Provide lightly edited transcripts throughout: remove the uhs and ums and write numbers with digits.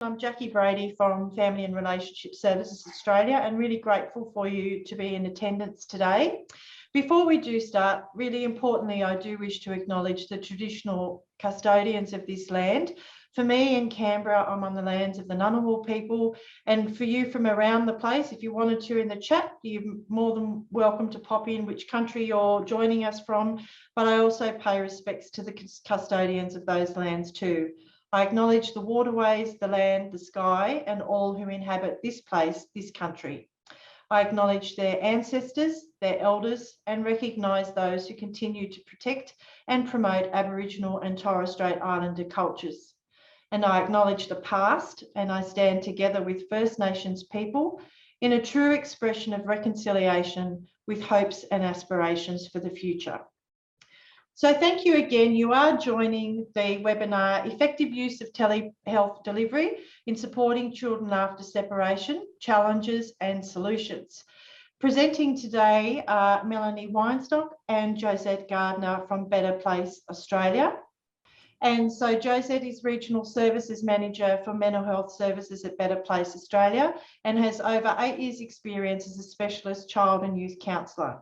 I'm Jackie Brady from Family and Relationship Services Australia, and really grateful for you to be in attendance today. Before we do start, really importantly, I do wish to acknowledge the traditional custodians of this land. For me in Canberra, I'm on the lands of the Ngunnawal people, and for you from around the place, if you wanted to in the chat, you're more than welcome to pop in which country you're joining us from, but I also pay respects to the custodians of those lands too. I acknowledge the waterways, the land, the sky, and all who inhabit this place, this country. I acknowledge their ancestors, their elders, and recognise those who continue to protect and promote Aboriginal and Torres Strait Islander cultures. And I acknowledge the past, and I stand together with First Nations people in a true expression of reconciliation with hopes and aspirations for the future. So thank you again. You are joining the webinar, Effective Use of Telehealth Delivery in Supporting Children After Separation, Challenges and Solutions. Presenting today are Melanie Weinstock and Josette Gardiner from Better Place Australia. And so Josette is Regional Services Manager for Mental Health Services at Better Place Australia and has over 8 years' experience as a specialist child and youth counsellor.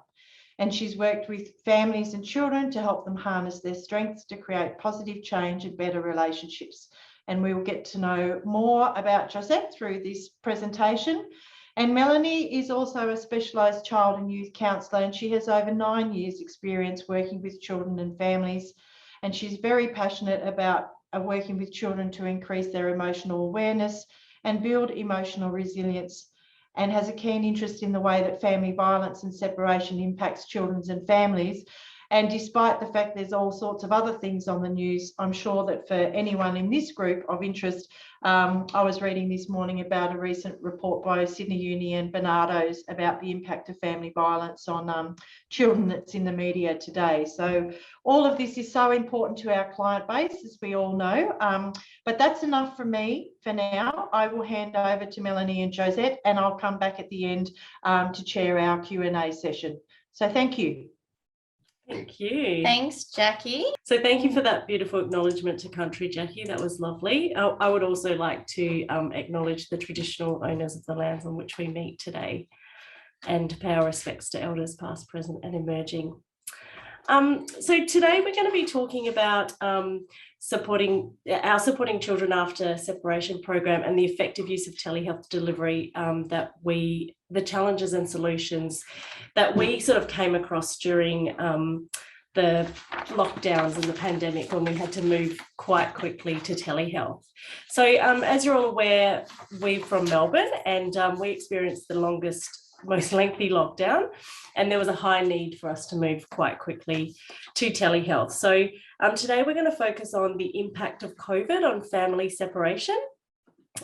And she's worked with families and children to help them harness their strengths to create positive change and better relationships. And we will get to know more about Josette through this presentation. And Melanie is also a specialised child and youth counsellor, and she has over 9 years' experience working with children and families. And she's very passionate about working with children to increase their emotional awareness and build emotional resilience, and has a keen interest in the way that family violence and separation impacts children and families. And despite the fact there's all sorts of other things on the news, I'm sure that for anyone in this group of interest, I was reading this morning about a recent report by Sydney Uni and Barnardo's about the impact of family violence on children that's in the media today. So all of this is so important to our client base, as we all know. But that's enough from me for now. I will hand over to Melanie and Josette, and I'll come back at the end to chair our Q&A session. So thank you. Thank you. Thanks, Jackie. So thank you for that beautiful acknowledgement to country, Jackie. That was lovely. I would also like to acknowledge the traditional owners of the lands on which we meet today and pay our respects to elders past, present and emerging. So today we're going to be talking about supporting children after separation program and the effective use of telehealth delivery, the challenges and solutions that we sort of came across during the lockdowns and the pandemic, when we had to move quite quickly to telehealth. So as you're all aware, we're from Melbourne, and we experienced the most lengthy lockdown, and there was a high need for us to move quite quickly to telehealth. So today we're going to focus on the impact of COVID on family separation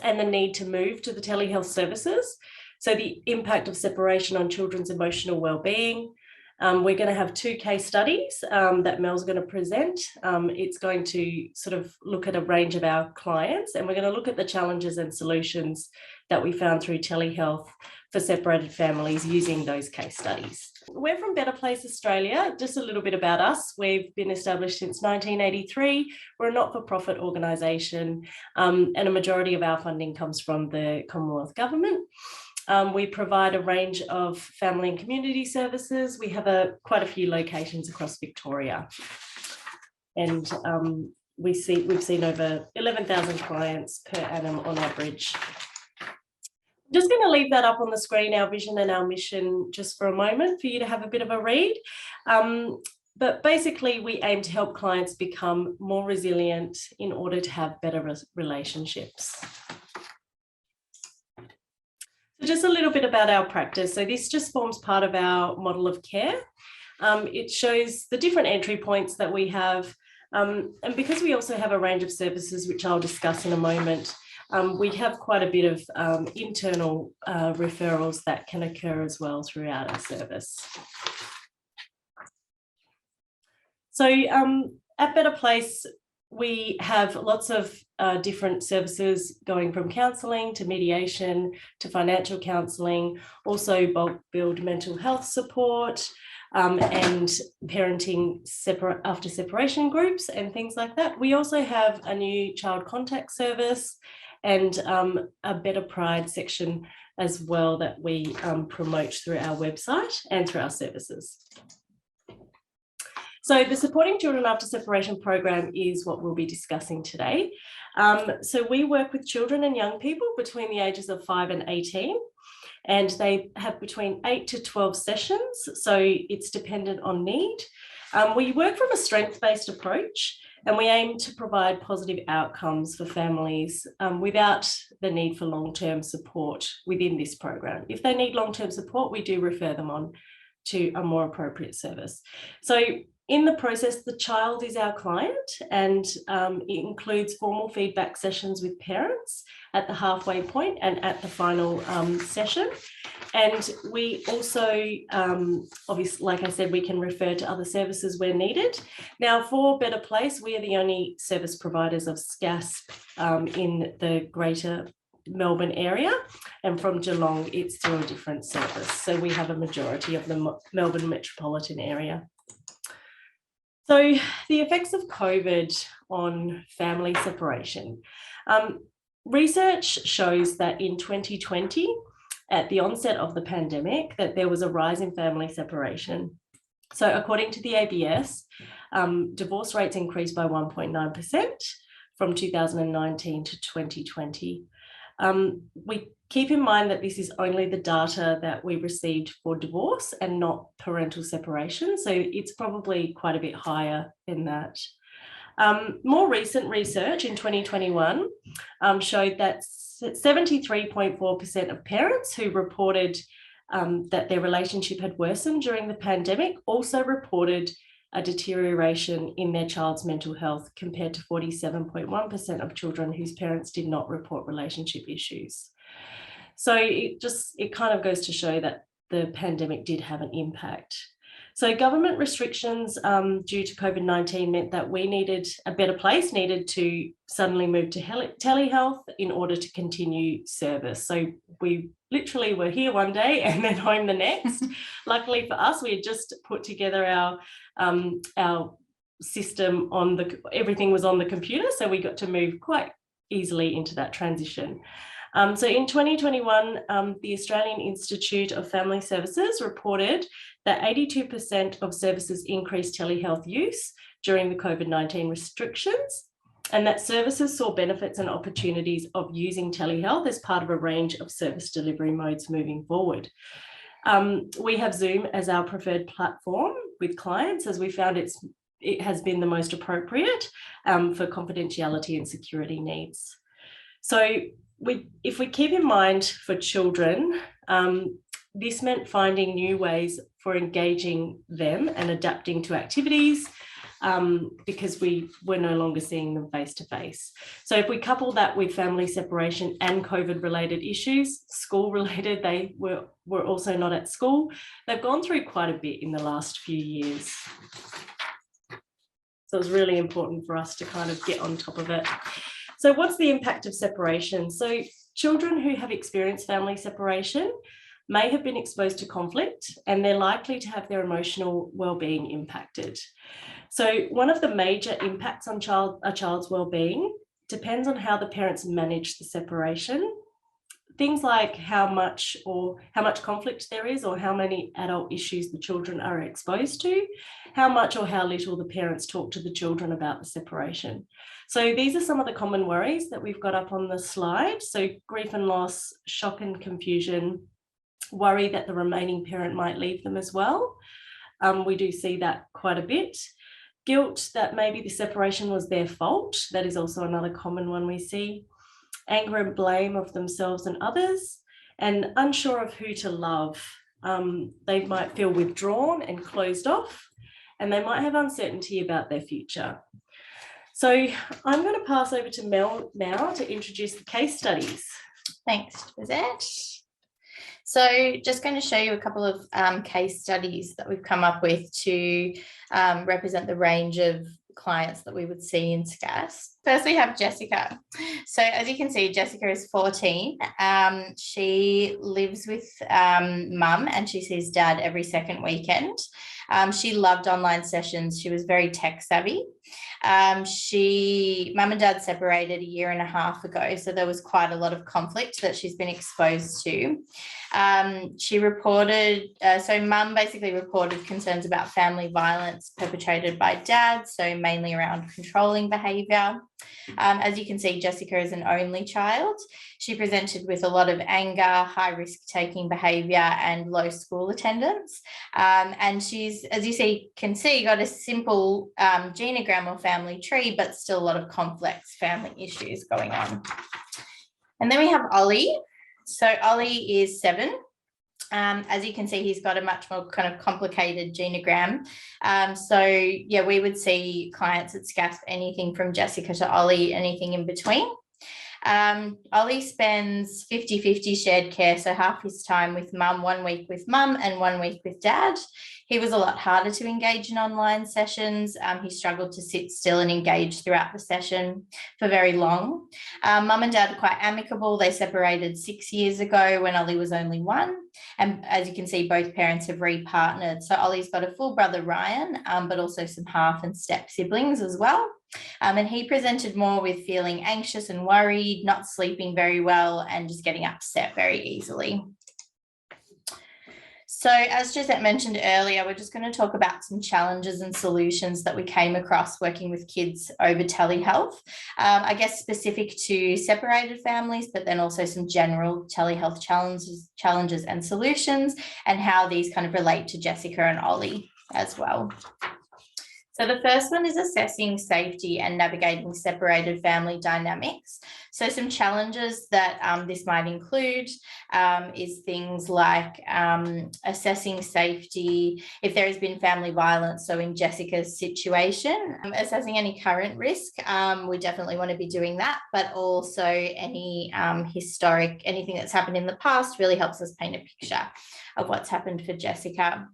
and the need to move to the telehealth services. So the impact of separation on children's emotional well-being. We're going to have 2 case studies that Mel's going to present. It's going to sort of look at a range of our clients, and we're going to look at the challenges and solutions that we found through telehealth for separated families using those case studies. We're from Better Place Australia. Just a little bit about us. We've been established since 1983. We're a not-for-profit organisation, and a majority of our funding comes from the Commonwealth Government. We provide a range of family and community services. We have quite a few locations across Victoria, and we've seen over 11,000 clients per annum on average. I'm just going to leave that up on the screen, our vision and our mission, just for a moment for you to have a bit of a read. But basically, we aim to help clients become more resilient in order to have better relationships. Just a little bit about our practice. So this just forms part of our model of care. It shows the different entry points that we have. And because we also have a range of services, which I'll discuss in a moment, we have quite a bit of internal referrals that can occur as well throughout our service. So at Better Place, we have lots of different services going from counselling to mediation to financial counselling, also bulk billed mental health support and parenting after separation groups and things like that. We also have a new child contact service and a Better Pride section as well that we promote through our website and through our services. So the Supporting Children After Separation program is what we'll be discussing today. So we work with children and young people between the ages of 5 and 18, and they have between 8 to 12 sessions, so it's dependent on need. We work from a strengths-based approach, and we aim to provide positive outcomes for families without the need for long-term support within this program. If they need long-term support, we do refer them on to a more appropriate service. So in the process, the child is our client, and it includes formal feedback sessions with parents at the halfway point and at the final session. And we also, obviously, like I said, we can refer to other services where needed. Now, for Better Place, we are the only service providers of SCASP in the Greater Melbourne area, and from Geelong, it's through a different service. So we have a majority of the Melbourne metropolitan area. So the effects of COVID on family separation. Research shows that in 2020, at the onset of the pandemic, that there was a rise in family separation. So according to the ABS, divorce rates increased by 1.9% from 2019 to 2020. We keep in mind that this is only the data that we received for divorce and not parental separation, so it's probably quite a bit higher than that. More recent research in 2021 showed that 73.4% of parents who reported that their relationship had worsened during the pandemic also reported a deterioration in their child's mental health, compared to 47.1% of children whose parents did not report relationship issues. So it kind of goes to show that the pandemic did have an impact. So government restrictions due to COVID-19 meant that we needed a Better Place, needed to suddenly move to telehealth in order to continue service. So we literally were here one day and then home the next. Luckily for us, we had just put together our system everything was on the computer, so we got to move quite easily into that transition. So in 2021, the Australian Institute of Family Services reported that 82% of services increased telehealth use during the COVID-19 restrictions, and that services saw benefits and opportunities of using telehealth as part of a range of service delivery modes moving forward. We have Zoom as our preferred platform with clients, as we found it has been the most appropriate for confidentiality and security needs. So if we keep in mind for children, this meant finding new ways for engaging them and adapting to activities, because we were no longer seeing them face to face. So if we couple that with family separation and COVID-related issues, school-related, they were also not at school. They've gone through quite a bit in the last few years. So it's really important for us to kind of get on top of it. So what's the impact of separation? So children who have experienced family separation may have been exposed to conflict, and they're likely to have their emotional well-being impacted. So one of the major impacts on a child's well-being depends on how the parents manage the separation. Things like how much conflict there is, or how many adult issues the children are exposed to, how much or how little the parents talk to the children about the separation. So these are some of the common worries that we've got up on the slide. So grief and loss, shock and confusion, worry that the remaining parent might leave them as well. We do see that quite a bit. Guilt that maybe the separation was their fault. That is also another common one we see. Anger and blame of themselves and others, and unsure of who to love. They might feel withdrawn and closed off, and they might have uncertainty about their future. So I'm going to pass over to Mel now to introduce the case studies. Thanks, Josette. So just going to show you a couple of case studies that we've come up with to represent the range of clients that we would see in SCASP. First, we have Jessica. So as you can see, Jessica is 14. She lives with mum, and she sees dad every second weekend. She loved online sessions. She was very tech savvy. Mum and dad separated 1.5 years ago, so there was quite a lot of conflict that she's been exposed to. She reported, so mum basically reported concerns about family violence perpetrated by dad, so mainly around controlling behaviour. As you can see, Jessica is an only child. She presented with a lot of anger, high risk-taking behaviour and low school attendance. And she's, as you can see, got a simple genogram or family tree, but still a lot of complex family issues going on. And then we have Ollie. So Ollie is 7. As you can see, he's got a much more kind of complicated genogram. So yeah, we would see clients at SCASP anything from Jessica to Ollie, anything in between. Ollie spends 50-50 shared care, so half his time with mum, 1 week with mum and 1 week with dad. He was a lot harder to engage in online sessions. He struggled to sit still and engage throughout the session for very long. Mum and dad are quite amicable. They separated 6 years ago when Ollie was only 1. And as you can see, both parents have repartnered. So Ollie's got a full brother, Ryan, but also some half and step siblings as well. And he presented more with feeling anxious and worried, not sleeping very well, and just getting upset very easily. So as Josette mentioned earlier, we're just going to talk about some challenges and solutions that we came across working with kids over telehealth, I guess specific to separated families, but then also some general telehealth challenges and solutions, and how these kind of relate to Jessica and Ollie as well. So the first one is assessing safety and navigating separated family dynamics. So some challenges that this might include is things like assessing safety if there has been family violence. So in Jessica's situation, assessing any current risk, we definitely want to be doing that, but also any historic, anything that's happened in the past really helps us paint a picture of what's happened for Jessica.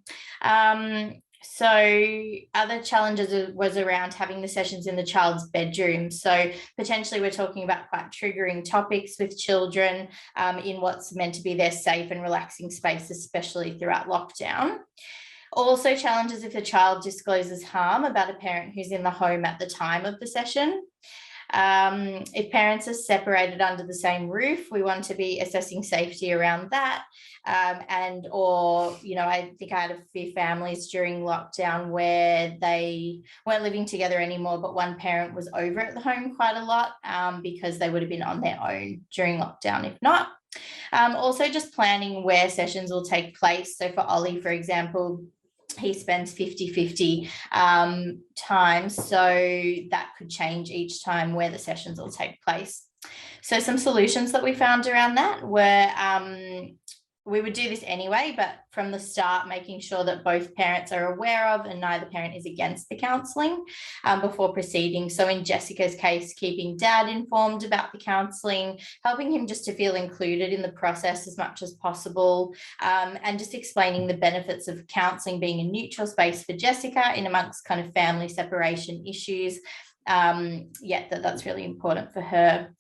So other challenges was around having the sessions in the child's bedroom. So potentially we're talking about quite triggering topics with children in what's meant to be their safe and relaxing space, especially throughout lockdown. Also challenges if the child discloses harm about a parent who's in the home at the time of the session. If parents are separated under the same roof, we want to be assessing safety around that. I think I had a few families during lockdown where they weren't living together anymore, but one parent was over at the home quite a lot because they would have been on their own during lockdown if not. Also just planning where sessions will take place. So for Ollie, for example, he spends 50-50 time, so that could change each time where the sessions will take place. So some solutions that we found around that were we would do this anyway, but from the start, making sure that both parents are aware of and neither parent is against the counselling before proceeding. So in Jessica's case, keeping dad informed about the counselling, helping him just to feel included in the process as much as possible, and just explaining the benefits of counselling being a neutral space for Jessica in amongst kind of family separation issues. That's really important for her.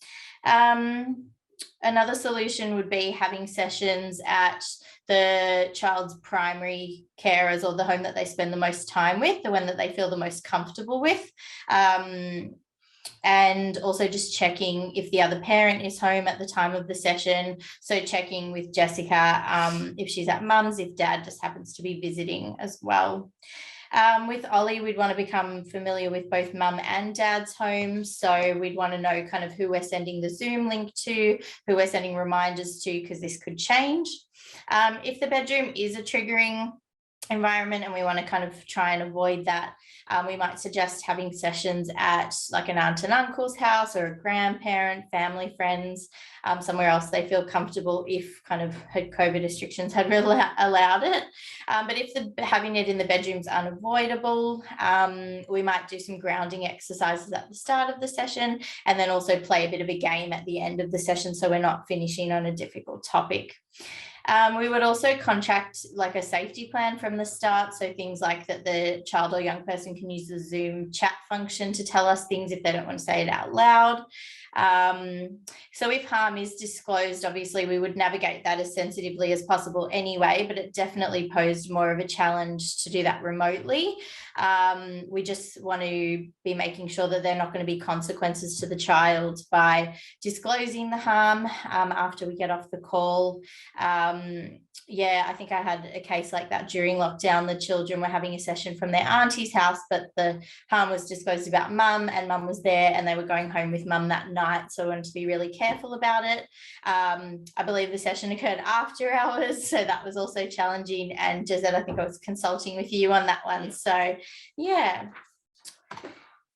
Another solution would be having sessions at the child's primary carers or the home that they spend the most time with, the one that they feel the most comfortable with. And also just checking if the other parent is home at the time of the session. So checking with Jessica if she's at mum's, if dad just happens to be visiting as well. With Ollie, we'd want to become familiar with both mum and dad's homes. So we'd want to know kind of who we're sending the Zoom link to, who we're sending reminders to, because this could change. If the bedroom is a triggering environment and we want to kind of try and avoid that, we might suggest having sessions at like an aunt and uncle's house or a grandparent, family, friends, somewhere else they feel comfortable if kind of COVID restrictions had allowed it. But if having it in the bedroom is unavoidable, we might do some grounding exercises at the start of the session and then also play a bit of a game at the end of the session so we're not finishing on a difficult topic. We would also contract like a safety plan from the start. So things like that the child or young person can use the Zoom chat function to tell us things if they don't want to say it out loud. So if harm is disclosed, obviously we would navigate that as sensitively as possible anyway, but it definitely posed more of a challenge to do that remotely. We just want to be making sure that there are not going to be consequences to the child by disclosing the harm after we get off the call. Yeah, I think I had a case like that during lockdown. The children were having a session from their auntie's house, but the harm was disclosed about mum, and mum was there and they were going home with mum that night. So I wanted to be really careful about it. I believe the session occurred after hours, so that was also challenging. And Josette, I think I was consulting with you on that one. So yeah.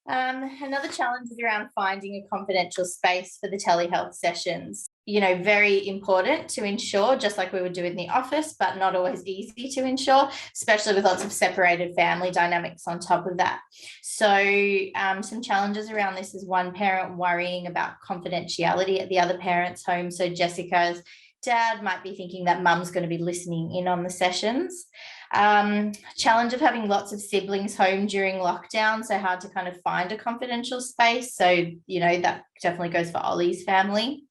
Another challenge is around finding a confidential space for the telehealth sessions. You know, very important to ensure, just like we would do in the office, but not always easy to ensure, especially with lots of separated family dynamics on top of that. So some challenges around this is one parent worrying about confidentiality at the other parent's home. So Jessica's dad might be thinking that mum's going to be listening in on the sessions. Challenge of having lots of siblings home during lockdown, so hard to kind of find a confidential space. So, you know, that definitely goes for Ollie's family.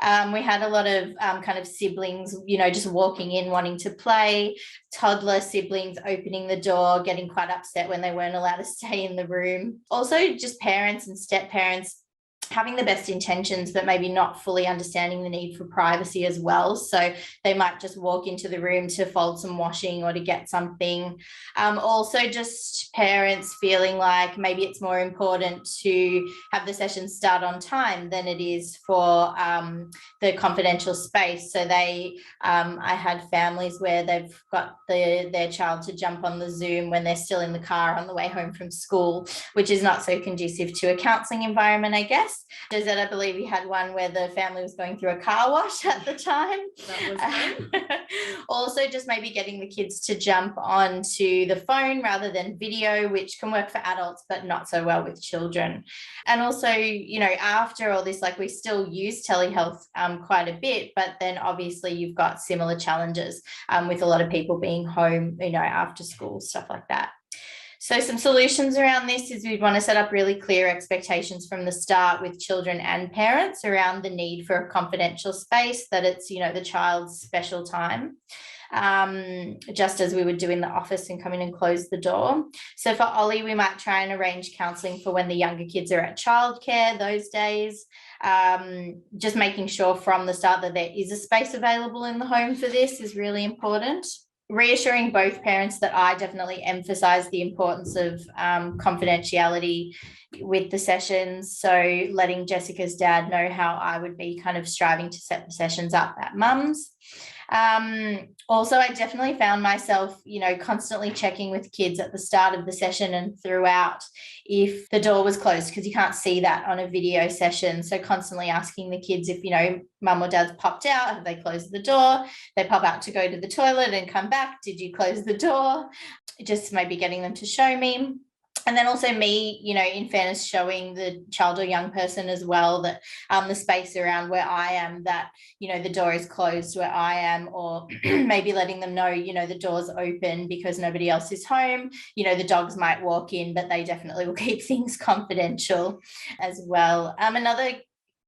We had a lot of kind of siblings, you know, just walking in wanting to play, toddler siblings opening the door, getting quite upset when they weren't allowed to stay in the room. Also just parents and step parents having the best intentions, but maybe not fully understanding the need for privacy as well. So they might just walk into the room to fold some washing or to get something. Also just parents feeling like maybe it's more important to have the session start on time than it is for the confidential space. So they, I had families where they've got their child to jump on the Zoom when they're still in the car on the way home from school, which is not so conducive to a counselling environment, I guess. Josette, I believe you had one where the family was going through a car wash at the time. That was fun. Also, just maybe getting the kids to jump onto the phone rather than video, which can work for adults, but not so well with children. And also, you know, after all this, like we still use telehealth quite a bit, but then obviously you've got similar challenges with a lot of people being home, you know, after school, stuff like that. So some solutions around this is we'd want to set up really clear expectations from the start with children and parents around the need for a confidential space, that it's, you know, the child's special time, just as we would do in the office and come in and close the door. So for Ollie, we might try and arrange counselling for when the younger kids are at childcare those days. Just making sure from the start that there is a space available in the home for this is really important. Reassuring both parents that I definitely emphasize the importance of confidentiality with the sessions. So letting Jessica's dad know how I would be kind of striving to set the sessions up at mum's. Also, I definitely found myself, you know, constantly checking with kids at the start of the session and throughout if the door was closed, because you can't see that on a video session. So constantly asking the kids if, you know, mum or dad's popped out, have they closed the door? They pop out to go to the toilet and come back. Did you close the door? Just maybe getting them to show me. And then also me, you know, in fairness, showing the child or young person as well that the space around where I am, that, you know, the door is closed where I am, or maybe letting them know, you know, the door's open because nobody else is home. You know, the dogs might walk in, but they definitely will keep things confidential as well. Another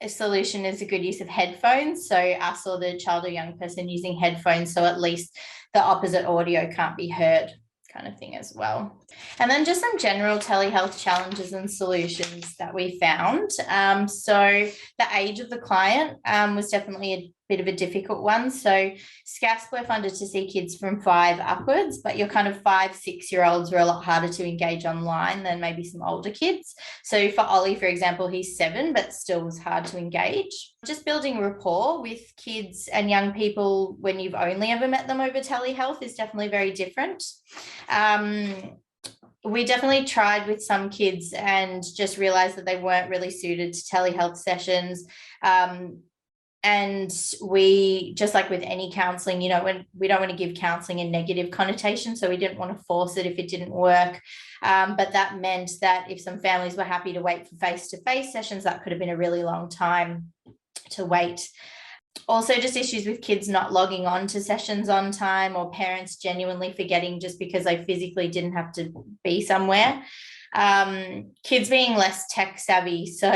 solution is a good use of headphones. So us or the child or young person using headphones, so at least the opposite audio can't be heard, kind of thing as well. And then just some general telehealth challenges and solutions that we found. So the age of the client was definitely a bit of a difficult one. So SCASP, we're funded to see kids from 5 upwards, but your kind of 5-6-year-olds were a lot harder to engage online than maybe some older kids. So for Ollie, for example, he's 7, but still was hard to engage. Just building rapport with kids and young people when you've only ever met them over telehealth is definitely very different. We definitely tried with some kids and just realized that they weren't really suited to telehealth sessions. And we, just like with any counselling, you know, when we don't want to give counselling a negative connotation, so we didn't want to force it if it didn't work. But that meant that if some families were happy to wait for face-to-face sessions, that could have been a really long time to wait. Also just issues with kids not logging on to sessions on time, or parents genuinely forgetting just because they physically didn't have to be somewhere. Kids being less tech savvy, so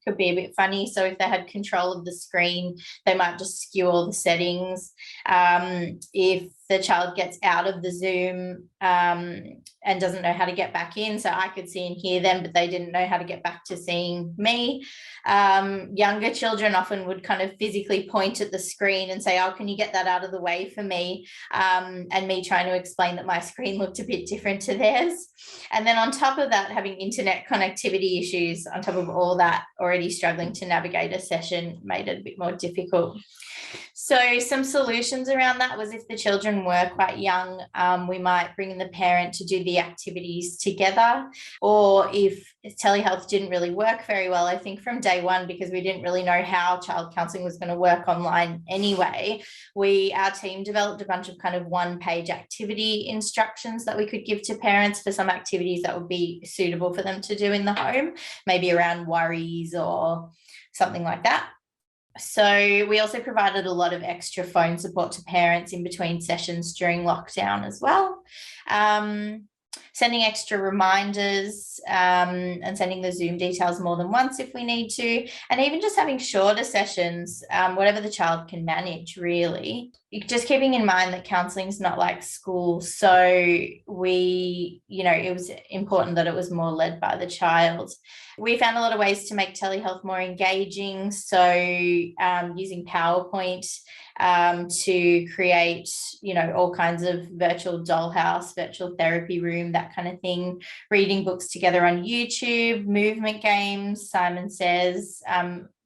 could be a bit funny. So if they had control of the screen, they might just skew all the settings. If the child gets out of the Zoom and doesn't know how to get back in, so I could see and hear them, but they didn't know how to get back to seeing me. Younger children often would kind of physically point at the screen and say, oh, can you get that out of the way for me? And me trying to explain that my screen looked a bit different to theirs. And then on top of that, having internet connectivity issues on top of all that, already struggling to navigate a session made it a bit more difficult. So some solutions around that was, if the children were quite young, we might bring in the parent to do the activities together. Or if telehealth didn't really work very well, I think from day one, because we didn't really know how child counselling was going to work online anyway, our team developed a bunch of kind of one-page activity instructions that we could give to parents for some activities that would be suitable for them to do in the home, maybe around worries or something like that. So we also provided a lot of extra phone support to parents in between sessions during lockdown as well. Sending extra reminders and sending the Zoom details more than once if we need to, and even just having shorter sessions, whatever the child can manage, really. Just keeping in mind that counselling is not like school, so it was important that it was more led by the child. We found a lot of ways to make telehealth more engaging, so using PowerPoint to create, all kinds of virtual dollhouse, virtual therapy room, that kind of thing, reading books together on YouTube, movement games, Simon Says,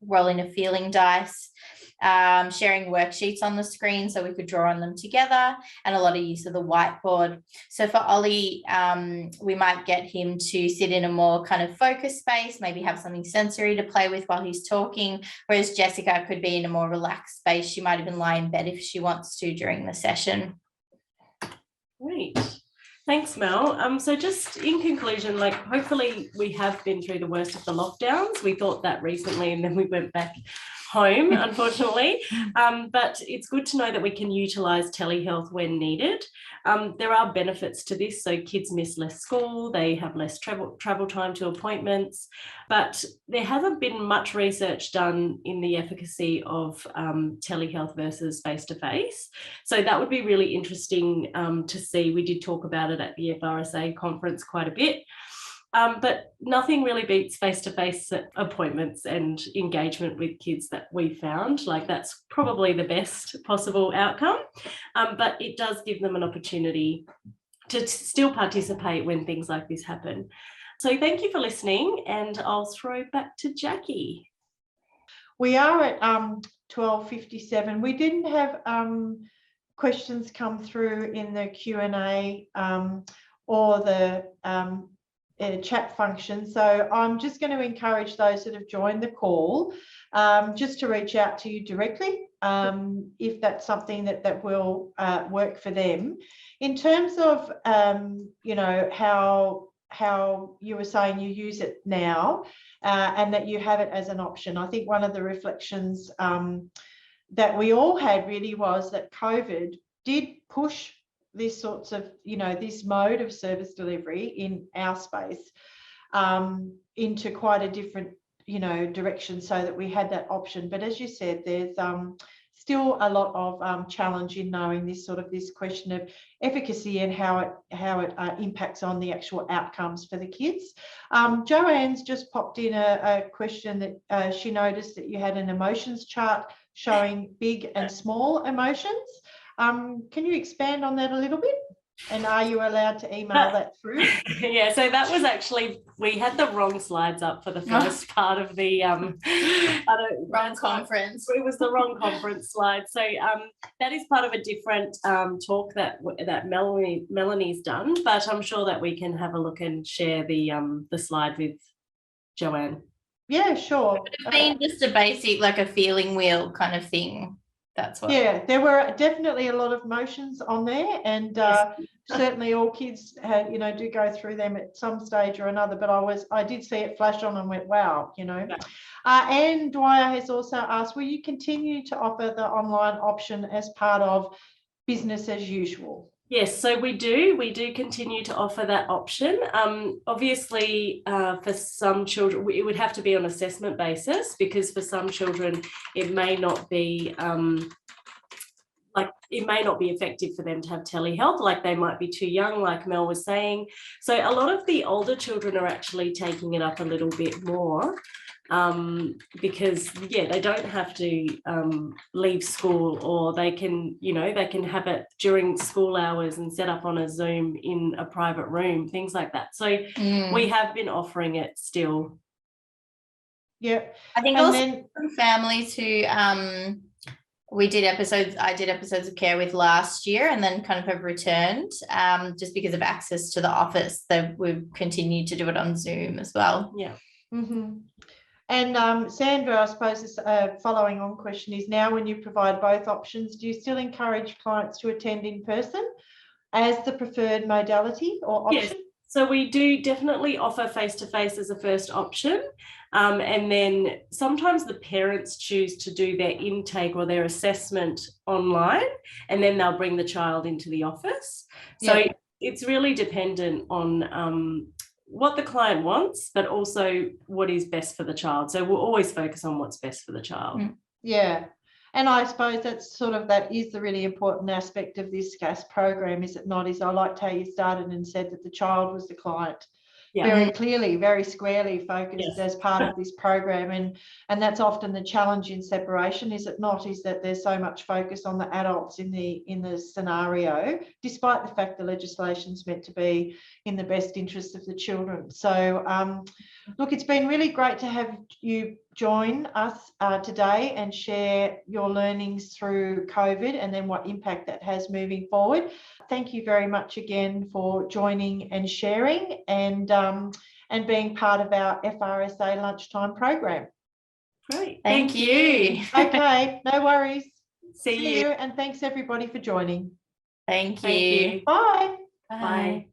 rolling a feeling dice, sharing worksheets on the screen so we could draw on them together, and a lot of use of the whiteboard. So for Ollie, we might get him to sit in a more kind of focused space, maybe have something sensory to play with while he's talking, whereas Jessica could be in a more relaxed space. She might even lie in bed if she wants to during the session. Great. Thanks, Mel. So just in conclusion, hopefully we have been through the worst of the lockdowns. We thought that recently, and then we went back home, unfortunately. But it's good to know that we can utilise telehealth when needed. There are benefits to this. So kids miss less school, they have less travel time to appointments, but there hasn't been much research done in the efficacy of telehealth versus face-to-face. So that would be really interesting to see. We did talk about it at the FRSA conference quite a bit. But nothing really beats face-to-face appointments and engagement with kids that we found. That's probably the best possible outcome. But it does give them an opportunity to still participate when things like this happen. So thank you for listening, and I'll throw back to Jackie. We are at 12:57. We didn't have questions come through in the Q&A or the chat function. So I'm just going to encourage those that have joined the call just to reach out to you directly if that's something that will work for them. In terms of, how you were saying you use it now and that you have it as an option. I think one of the reflections that we all had really was that COVID did push this sorts of, this mode of service delivery in our space into quite a different, direction, so that we had that option. But as you said, there's still a lot of challenge in knowing this question of efficacy and how it impacts on the actual outcomes for the kids. Joanne's just popped in a question that she noticed that you had an emotions chart showing big and small emotions. Can you expand on that a little bit? And are you allowed to email that through? Yeah, so that was actually, we had the wrong slides up for the first part of the wrong conference. It was the wrong conference slide. So that is part of a different talk that Melanie's done, but I'm sure that we can have a look and share the slide with Joanne. Yeah, sure. It would have been just a basic, like a feeling wheel kind of thing. That's what. Yeah, there were definitely a lot of motions on there, and certainly all kids had, do go through them at some stage or another. But I did see it flash on and went, wow, Yeah. Anne Dwyer has also asked, will you continue to offer the online option as part of business as usual? Yes, so we do continue to offer that option. Obviously, for some children, it would have to be on assessment basis, because for some children, it may not be effective for them to have telehealth, like they might be too young, like Mel was saying. So a lot of the older children are actually taking it up a little bit more. Because they don't have to leave school, or they can have it during school hours and set up on a Zoom in a private room, things like that. So we have been offering it still. Yeah, I think also from families who I did episodes of care with last year, and then kind of have returned just because of access to the office. We've continued to do it on Zoom as well. Yeah. Mm-hmm. And Sandra, I suppose this following on question is, now when you provide both options, do you still encourage clients to attend in person as the preferred modality or option? Yes. So we do definitely offer face-to-face as a first option. And then sometimes the parents choose to do their intake or their assessment online, and then they'll bring the child into the office. So it's really dependent on what the client wants, but also what is best for the child. So we'll always focus on what's best for the child. Yeah. And I suppose that is the really important aspect of this SCASP program, is it not? I liked how you started and said that the child was the client. Very clearly, very squarely focused as part of this program, and that's often the challenge in separation, is it not? Is that there's so much focus on the adults in the scenario, despite the fact the legislation's meant to be in the best interest of the children. So, look, it's been really great to have you join us today and share your learnings through COVID, and then what impact that has moving forward. Thank you very much again for joining and sharing, and being part of our FRSA lunchtime program. Great. Thank you. Okay, no worries. See you. And thanks everybody for joining. Thank you. Thank you. Bye. Bye.